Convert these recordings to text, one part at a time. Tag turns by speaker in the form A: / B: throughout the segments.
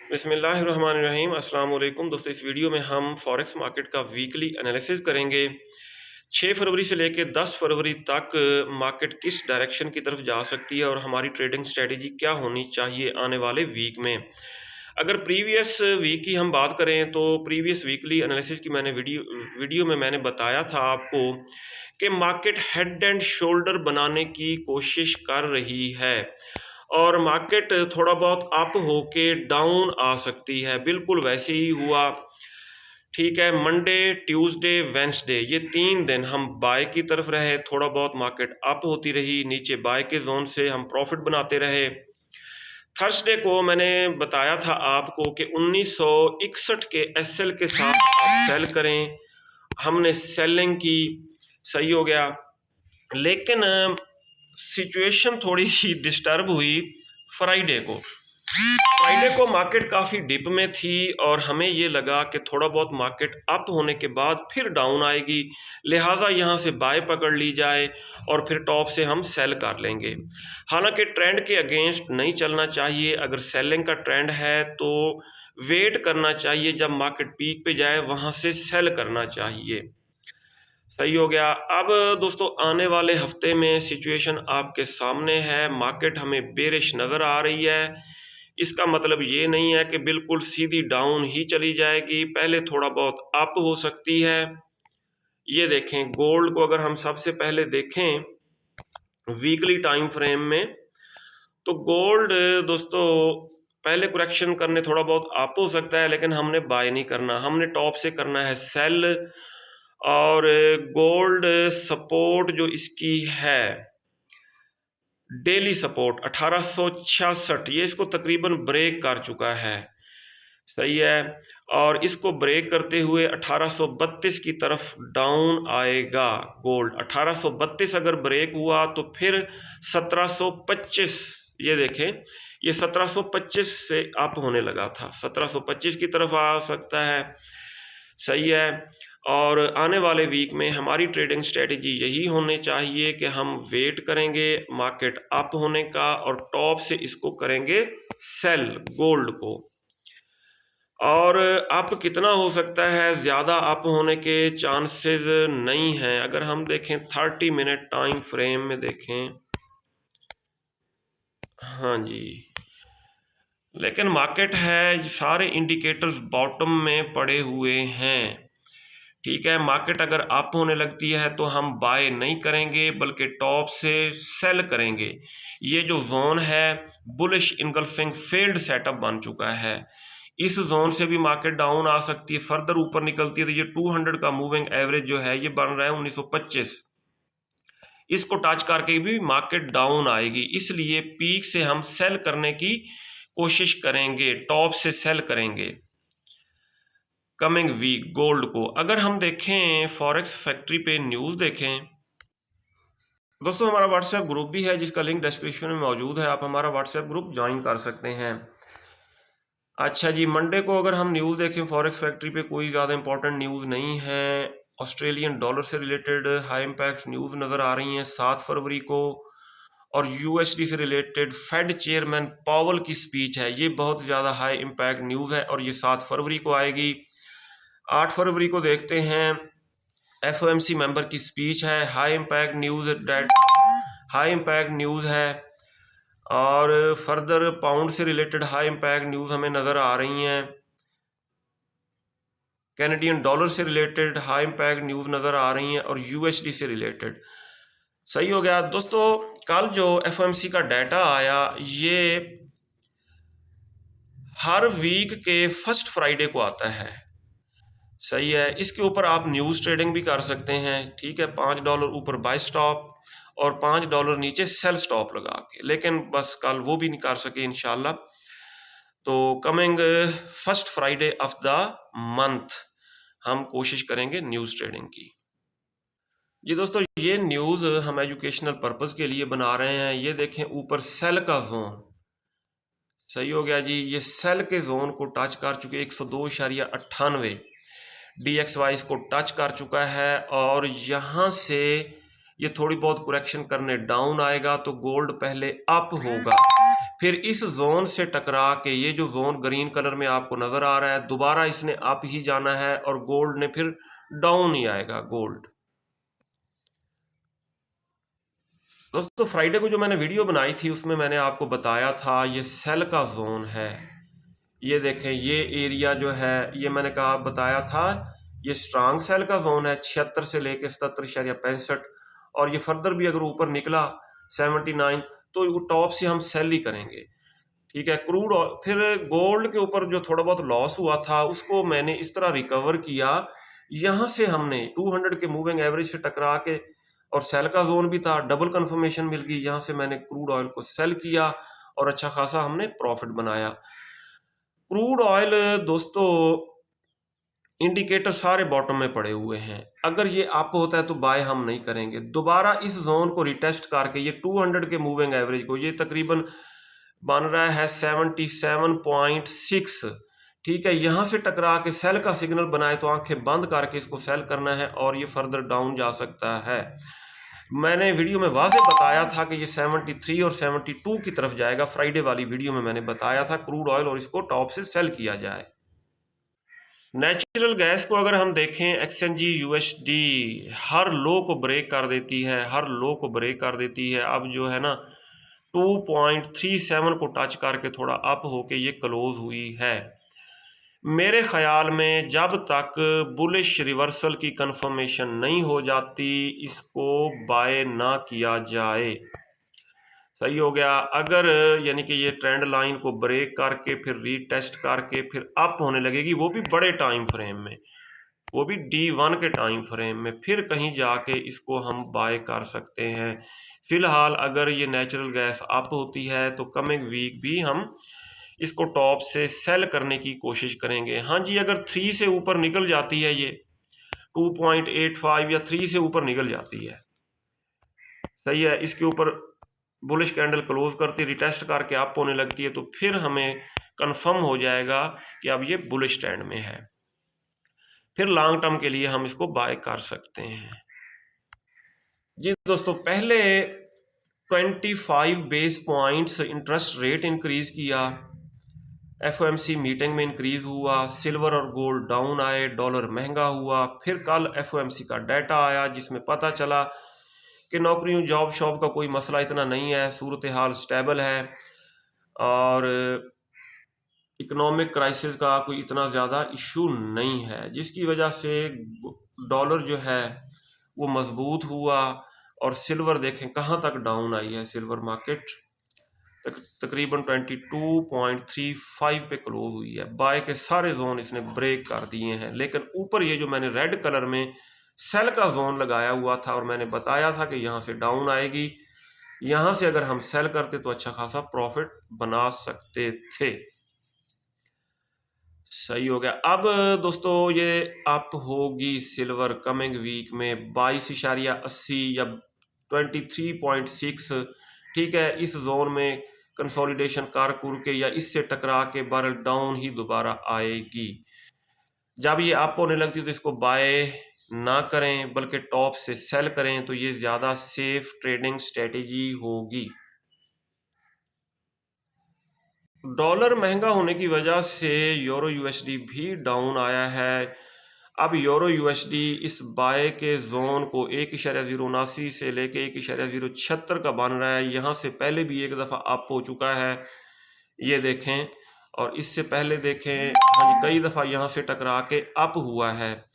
A: बिस्मिल्लाहिर्रहमानिर्रहीम अस्सलाम वालेकुम दोस्तों। इस वीडियो में हम फॉरेक्स मार्केट का वीकली एनालिसिस करेंगे। 6 फरवरी से लेकर 10 फरवरी तक मार्केट किस डायरेक्शन की तरफ जा सकती है और हमारी ट्रेडिंग स्ट्रेटजी क्या होनी चाहिए आने वाले वीक में। अगर प्रीवियस वीक की हम बात करें तो प्रीवियस वीकली एनालिसिस की मैंने वीडियो में मैंने बताया था आपको कि मार्केट हेड एंड शोल्डर बनाने की कोशिश कर रही है और मार्केट थोड़ा बहुत अप होके डाउन आ सकती है। बिल्कुल वैसे ही हुआ। ठीक है, मंडे, ट्यूसडे, वेंसडे ये 3 दिन हम बाय की तरफ रहे, थोड़ा बहुत मार्केट अप होती रही, नीचे बाय के जोन से हम प्रॉफिट बनाते रहे। थर्सडे को मैंने बताया था आपको कि 1961 के एसएल के साथ आप सेल करें। हमने सेलिंग की, सही हो गया। लेकिन सिचुएशन थोड़ी सी डिस्टर्ब हुई फ्राइडे को मार्केट काफ़ी डिप में थी और हमें ये लगा कि थोड़ा बहुत मार्केट अप होने के बाद फिर डाउन आएगी, लिहाजा यहाँ से बाय पकड़ ली जाए और फिर टॉप से हम सेल कर लेंगे। हालांकि ट्रेंड के अगेंस्ट नहीं चलना चाहिए। अगर सेलिंग का ट्रेंड है तो वेट करना चाहिए, जब मार्केट पीक पे जाए वहाँ से सेल करना चाहिए। सही हो गया। अब दोस्तों आने वाले हफ्ते में सिचुएशन आपके सामने है। मार्केट हमें बेरिश नज़र आ रही है। इसका मतलब ये नहीं है कि बिल्कुल सीधी डाउन ही चली जाएगी, पहले थोड़ा बहुत अप हो सकती है। ये देखें, गोल्ड को अगर हम सबसे पहले देखें वीकली टाइम फ्रेम में, तो गोल्ड दोस्तों पहले करेक्शन करने थोड़ा बहुत अप हो सकता है, लेकिन हमने बाय नहीं करना, हमने टॉप से करना है सेल। और गोल्ड सपोर्ट जो इसकी है, डेली सपोर्ट 1866, ये इसको तकरीबन ब्रेक कर चुका है, सही है। और इसको ब्रेक करते हुए 1832 की तरफ डाउन आएगा गोल्ड। 1832 अगर ब्रेक हुआ तो फिर 1725, ये देखें, ये 1725 से अप होने लगा था, 1725 की तरफ आ सकता है, सही है। और आने वाले वीक में हमारी ट्रेडिंग स्ट्रेटजी यही होनी चाहिए कि हम वेट करेंगे मार्केट अप होने का और टॉप से इसको करेंगे सेल गोल्ड को। और अप कितना हो सकता है, ज़्यादा अप होने के चांसेस नहीं हैं। अगर हम देखें 30 मिनट टाइम फ्रेम में देखें, हाँ जी, लेकिन मार्केट है, सारे इंडिकेटर्स बॉटम में पड़े हुए हैं। ठीक है, मार्केट अगर अप होने लगती है तो हम बाय नहीं करेंगे बल्कि टॉप से सेल करेंगे। ये जो जोन है बुलिश इनगल्फिंग फील्ड सेटअप बन चुका है, इस जोन से भी मार्केट डाउन आ सकती है, फर्दर ऊपर निकलती है तो ये 200 का मूविंग एवरेज जो है ये बन रहा है 1925, इसको टच करके भी मार्केट डाउन आएगी। इसलिए पीक से हम सेल करने की कोशिश करेंगे, टॉप से सेल करेंगे कमिंग वीक गोल्ड को। अगर हम देखें फॉरेक्स फैक्ट्री पे न्यूज़ देखें दोस्तों, हमारा व्हाट्सएप ग्रुप भी है जिसका लिंक डिस्क्रिप्शन में मौजूद है, आप हमारा व्हाट्सएप ग्रुप ज्वाइन कर सकते हैं। अच्छा जी, मंडे को अगर हम न्यूज़ देखें फॉरेक्स फैक्ट्री पे कोई ज़्यादा इंपॉर्टेंट न्यूज़ नहीं है। ऑस्ट्रेलियन डॉलर से रिलेटेड हाई इम्पैक्ट न्यूज़ नज़र आ रही हैं 7 फरवरी को, और यूएसडी से रिलेटेड फेड चेयरमैन पावल की स्पीच है, ये बहुत ज़्यादा हाई इम्पैक्ट न्यूज़ है और ये 7 फरवरी को आएगी। 8 फरवरी को देखते हैं एफओएमसी मेंबर की स्पीच है, हाई इम्पैक्ट न्यूज़ है। और फर्दर पाउंड से रिलेटेड हाई इम्पैक्ट न्यूज़ हमें नज़र आ रही हैं, कैनेडियन डॉलर से रिलेटेड हाई इम्पैक्ट न्यूज़ नज़र आ रही हैं और यूएसडी से रिलेटेड। सही हो गया दोस्तों। कल जो एफओएमसी का डाटा आया ये हर वीक के फर्स्ट फ्राइडे को आता है, सही है। इसके ऊपर आप न्यूज़ ट्रेडिंग भी कर सकते हैं, ठीक है, $5 ऊपर बाय स्टॉप और $5 नीचे सेल स्टॉप लगा के, लेकिन बस कल वो भी नहीं कर सके इंशाल्लाह। तो coming first Friday of the month हम कोशिश करेंगे न्यूज़ ट्रेडिंग की। ये दोस्तों ये न्यूज़ हम एजुकेशनल पर्पज़ के लिए बना रहे हैं। ये देखें ऊपर सेल का जोन, सही हो गया जी, ये सेल के जोन को टच कर चुके 102.98, DXY को टच कर चुका है और यहाँ से ये थोड़ी बहुत करेक्शन करने डाउन आएगा तो गोल्ड पहले अप होगा। फिर इस जोन से टकरा के ये जो जोन ग्रीन कलर में आपको नजर आ रहा है, दोबारा इसने अप ही जाना है और गोल्ड ने फिर डाउन ही आएगा। गोल्ड दोस्तों फ्राइडे को जो मैंने वीडियो बनाई थी उसमें मैंने आपको बताया था ये सेल का जोन है। ये देखें, ये एरिया जो है ये मैंने कहा बताया था ये स्ट्रांग सेल का जोन है 76 से लेके 77.65, और ये फर्दर भी अगर ऊपर निकला 79 तो वो टॉप से हम सेल ही करेंगे। ठीक है, क्रूड फिर गोल्ड के ऊपर जो थोड़ा बहुत लॉस हुआ था उसको मैंने इस तरह रिकवर किया, यहाँ से हमने 200 के मूविंग एवरेज से टकरा के, और सेल का जोन भी था, डबल कंफर्मेशन मिल गई, यहाँ से मैंने क्रूड ऑयल को सेल किया और अच्छा खासा हमने प्रॉफिट बनाया। क्रूड ऑयल दोस्तों इंडिकेटर सारे बॉटम में पड़े हुए हैं, अगर ये अप होता है तो बाय हम नहीं करेंगे। दोबारा इस जोन को रिटेस्ट करके ये 200 के मूविंग एवरेज को, ये तकरीबन बन रहा है 77.6, ठीक है, यहाँ से टकरा के सेल का सिग्नल बनाए तो आंखें बंद करके इसको सेल करना है और ये फर्दर डाउन जा सकता है। मैंने वीडियो में वाज़े बताया था कि ये 73 और 72 की तरफ जाएगा। फ्राइडे वाली वीडियो में मैंने बताया था क्रूड ऑयल, और इसको टॉप से सेल किया जाए। नेचुरल गैस को अगर हम देखें, एक्सचेंजी यूएसडी हर लो को ब्रेक कर देती है, हर लो को ब्रेक कर देती है। अब जो है ना 2.37 को टच करके थोड़ा अप होके ये क्लोज हुई है। मेरे ख्याल में जब तक बुलिश रिवर्सल की कंफर्मेशन नहीं हो जाती इसको बाय ना किया जाए। सही हो गया। अगर यानी कि ये ट्रेंड लाइन को ब्रेक करके फिर रीटेस्ट करके फिर अप होने लगेगी, वो भी बड़े टाइम फ्रेम में, वो भी D1 के टाइम फ्रेम में, फिर कहीं जाके इसको हम बाय कर सकते हैं। फिलहाल अगर ये नेचुरल गैस अप होती है तो कमिंग वीक भी हम इसको टॉप से सेल करने की कोशिश करेंगे। हाँ जी, अगर 3 से ऊपर निकल जाती है, ये 2.85 या 3 से ऊपर निकल जाती है, सही है, इसके ऊपर बुलिश कैंडल क्लोज करती रिटेस्ट करके अप होने लगती है, तो फिर हमें कंफर्म हो जाएगा कि अब ये बुलिश ट्रेंड में है, फिर लॉन्ग टर्म के लिए हम इसको बाय कर सकते हैं। जी दोस्तों, पहले 25 base points interest rate increase किया, एफओएमसी मीटिंग में इंक्रीज हुआ, सिल्वर और गोल्ड डाउन आए, डॉलर महंगा हुआ। फिर कल एफओएमसी का डाटा आया जिसमें पता चला कि नौकरियों जॉब शॉब का कोई मसला इतना नहीं है, सूरत हाल स्टेबल है और इकोनॉमिक क्राइसिस का कोई इतना ज़्यादा इशू नहीं है, जिसकी वजह से डॉलर जो है वो मजबूत हुआ। और सिल्वर देखें कहाँ तक डाउन आई है, सिल्वर मार्केट तकरीबन 22.35 पे क्लोज हुई है। बाय के सारे जोन इसने ब्रेक कर दिए हैं, लेकिन ऊपर ये जो मैंने रेड कलर में सेल का जोन लगाया हुआ था और मैंने बताया था कि यहाँ से डाउन आएगी, यहाँ से अगर हम सेल करते तो अच्छा खासा प्रॉफिट बना सकते थे। सही हो गया। अब दोस्तों ये अप होगी सिल्वर कमिंग वीक में 22.80 या 23.6, ठीक है, इस जोन में कंसोलिडेशन कर के या इससे टकरा के बारल डाउन ही दोबारा आएगी। जब ये अप होने लगती है तो इसको बाय ना करें बल्कि टॉप से सेल करें, तो ये ज़्यादा सेफ ट्रेडिंग स्ट्रेटेजी होगी। डॉलर महंगा होने की वजह से यूरो यूएसडी भी डाउन आया है। अब यूरो यूएसडी इस बाय के जोन को 1.079 से लेके 1.076 का बन रहा है। यहाँ से पहले भी एक दफ़ा अप हो चुका है, ये देखें, और इससे पहले देखें, हाँ जी, कई दफ़ा यहाँ से टकरा के अप हुआ है।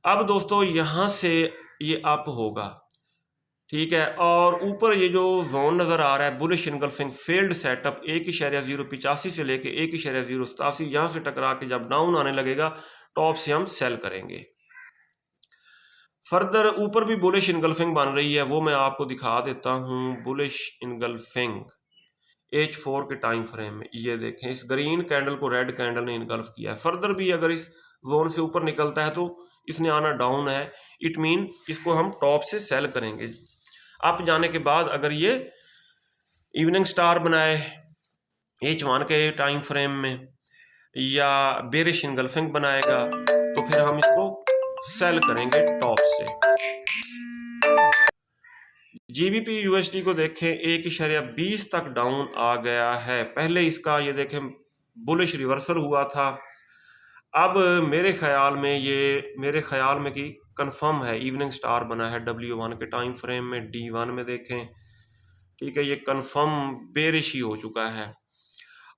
A: अब दोस्तों यहाँ से ये अप होगा, ठीक है, और ऊपर ये जो जोन नज़र आ रहा है बुलिश इनगल्फिंग फेल्ड सेटअप 1.085 से लेके 1.087, यहाँ से टकरा के जब डाउन आने लगेगा टॉप से हम सेल करेंगे। फर्दर ऊपर भी बुलिश इनगल्फिंग बन रही है, वो मैं आपको दिखा देता हूँ। बुलिश इनगल्फिंग H4 के टाइम फ्रेम में ये देखें, इस ग्रीन कैंडल को रेड कैंडल ने इनगल्फ किया है। फर्दर भी अगर इस जोन से ऊपर निकलता है तो इसने आना डाउन है, इट मीन इसको हम टॉप से सेल करेंगे। अप जाने के बाद अगर ये इवनिंग स्टार बनाए H1 के टाइम फ्रेम में या बेरिश इनगल्फिंग बनाएगा तो फिर हम इसको सेल करेंगे टॉप से। GBP USD को देखें 1.20 तक डाउन आ गया है। पहले इसका ये देखें बुलिश रिवर्सल हुआ था। अब मेरे ख्याल में कि कंफर्म है, इवनिंग स्टार बना है W1 के टाइम फ्रेम में, D1 में देखें, ठीक है, ये कंफर्म बेरिश ही हो चुका है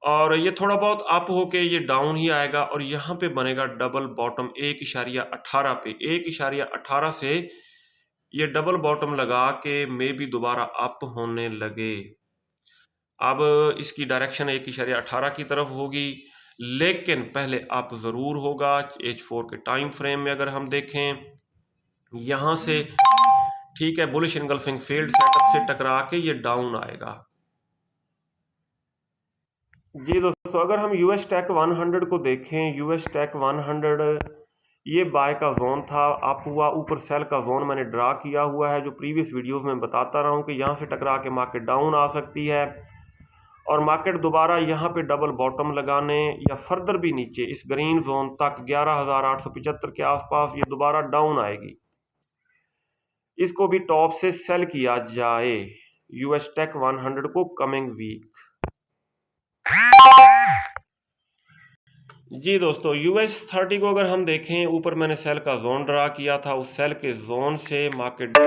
A: और ये थोड़ा बहुत अप होके ये डाउन ही आएगा और यहाँ पे बनेगा डबल बॉटम 1.18 पे। 1.18 से ये डबल बॉटम लगा के मे भी दोबारा अप होने लगे। अब इसकी डायरेक्शन 1.18 की तरफ होगी, लेकिन पहले अप ज़रूर होगा। H4 के टाइम फ्रेम में अगर हम देखें यहाँ से, ठीक है, बुलिश इनगल्फिंग फील्ड सेटअप से टकरा के ये डाउन आएगा। जी दोस्तों, अगर हम US टेक 100 को देखें, US टेक 100 ये बाय का जोन था, अप हुआ, ऊपर सेल का जोन मैंने ड्रा किया हुआ है, जो प्रीवियस वीडियोस में बताता रहा हूँ कि यहाँ से टकरा के मार्केट डाउन आ सकती है और मार्केट दोबारा यहाँ पे डबल बॉटम लगाने या फर्दर भी नीचे इस ग्रीन जोन तक 11,875 के आसपास ये दोबारा डाउन आएगी। इसको भी टॉप से सेल किया जाए US टेक 100 को कमिंग वीक। जी दोस्तों, US 30 को अगर हम देखें, ऊपर मैंने सेल का जोन ड्रा किया था, उस सेल के जोन से मार्केट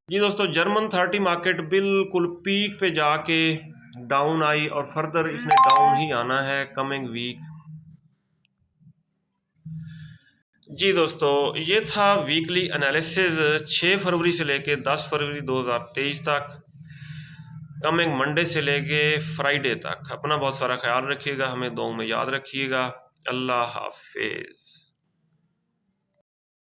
A: जी दोस्तों, जर्मन 30 मार्केट बिल्कुल पीक पे जाके डाउन आई और फर्दर इसने डाउन ही आना है कमिंग वीक। जी दोस्तों, ये था वीकली एनालिसिस 6 फरवरी से लेके 10 फरवरी 2023 तक, कमिंग मंडे से लेके फ्राइडे तक। अपना बहुत सारा ख्याल रखिएगा, हमें दुआओं में याद रखिएगा। अल्लाह हाफिज़।